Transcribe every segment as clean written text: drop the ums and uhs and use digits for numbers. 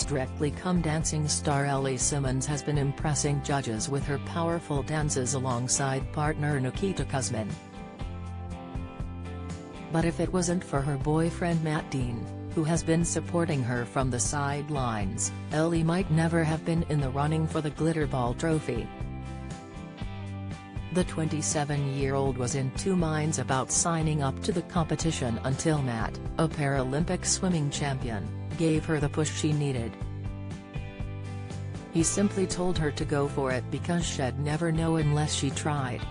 Strictly Come Dancing star Ellie Simmonds has been impressing judges with her powerful dances alongside partner Nikita Kuzmin. But if it wasn't for her boyfriend Matt Dean, who has been supporting her from the sidelines, Ellie might never have been in the running for the Glitterball trophy. The 27-year-old was in two minds about signing up to the competition until Matt, a Paralympic swimming champion, gave her the push she needed. He simply told her to go for it because she'd never know unless she tried.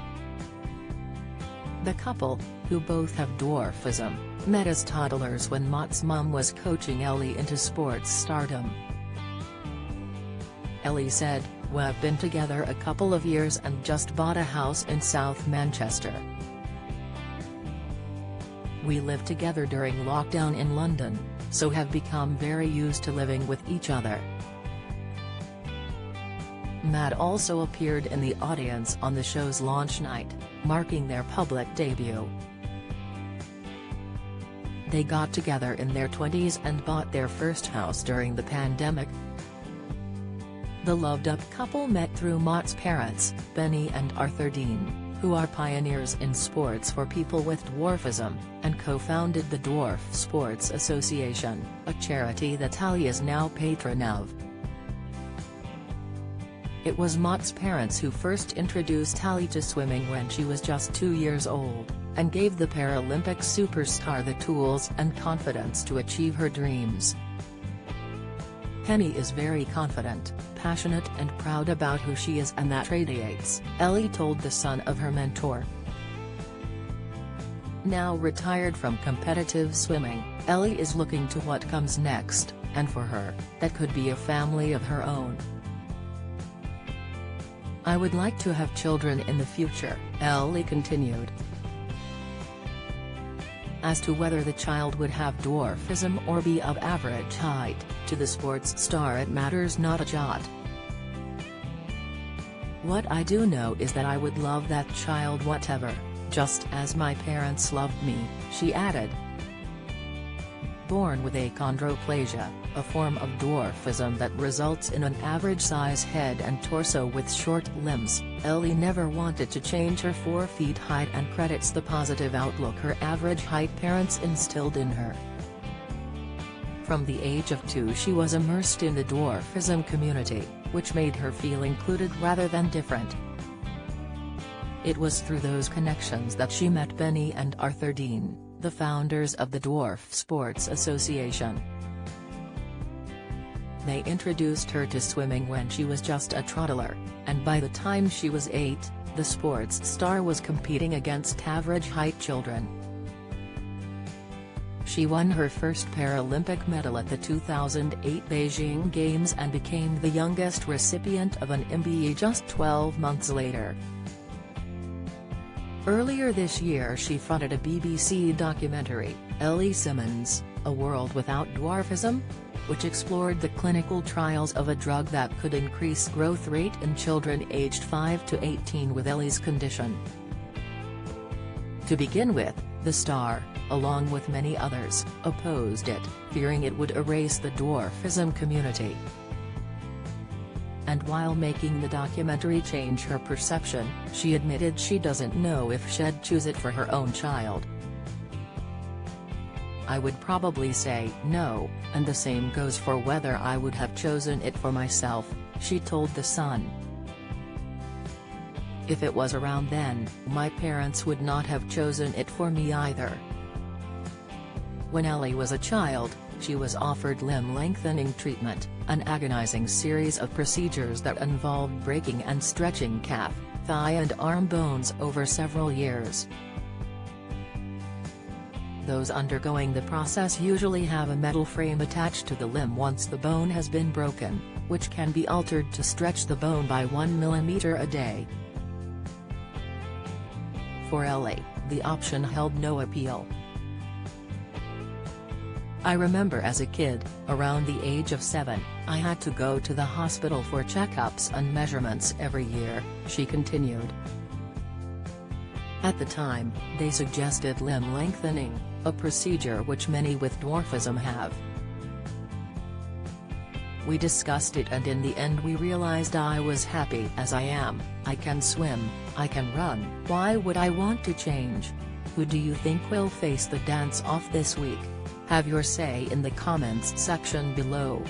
The couple, who both have dwarfism, met as toddlers when Matt's mum was coaching Ellie into sports stardom. Ellie said, "We've been together a couple of years and just bought a house in South Manchester. We lived together during lockdown in London, so have become very used to living with each other." Matt also appeared in the audience on the show's launch night, marking their public debut. They got together in their 20s and bought their first house during the pandemic. The loved-up couple met through Matt's parents, Benny and Arthur Dean, who are pioneers in sports for people with dwarfism, and co-founded the Dwarf Sports Association, a charity that Ellie is now patron of. It was Matt's parents who first introduced Ellie to swimming when she was just 2 years old, and gave the Paralympic superstar the tools and confidence to achieve her dreams. "Penny is very confident, passionate and proud about who she is, and that radiates," Ellie told The Sun of her mentor. Now retired from competitive swimming, Ellie is looking to what comes next, and for her, that could be a family of her own. "I would like to have children in the future," Ellie continued. As to whether the child would have dwarfism or be of average height, to the sports star it matters not a jot. "What I do know is that I would love that child whatever, just as my parents loved me," she added. Born with achondroplasia, a form of dwarfism that results in an average-size head and torso with short limbs, Ellie never wanted to change her 4 feet height and credits the positive outlook her average-height parents instilled in her. From the age of 2 she was immersed in the dwarfism community, which made her feel included rather than different. It was through those connections that she met Benny and Arthur Dean, the founders of the Dwarf Sports Association. They introduced her to swimming when she was just a toddler, and by the time she was 8, the sports star was competing against average-height children. She won her first Paralympic medal at the 2008 Beijing Games and became the youngest recipient of an MBE just 12 months later. Earlier this year she fronted a BBC documentary, Ellie Simmonds, A World Without Dwarfism?, which explored the clinical trials of a drug that could increase growth rate in children aged 5 to 18 with Ellie's condition. To begin with, the star, along with many others, opposed it, fearing it would erase the dwarfism community. And while making the documentary change her perception, she admitted she doesn't know if she'd choose it for her own child. "I would probably say no, and the same goes for whether I would have chosen it for myself," she told The Sun. "If it was around then, my parents would not have chosen it for me either." When Ellie was a child, she was offered limb lengthening treatment, an agonizing series of procedures that involved breaking and stretching calf, thigh and arm bones over several years. Those undergoing the process usually have a metal frame attached to the limb once the bone has been broken, which can be altered to stretch the bone by 1 millimeter a day. For Ellie, the option held no appeal. "I remember as a kid, around the age of 7, I had to go to the hospital for checkups and measurements every year," she continued. At the time, they suggested limb lengthening, a procedure which many with dwarfism have. We discussed it and in the end we realized I was happy as I am. I can swim, I can run. Why would I want to change? Who do you think will face the dance-off this week? Have your say in the comments section below.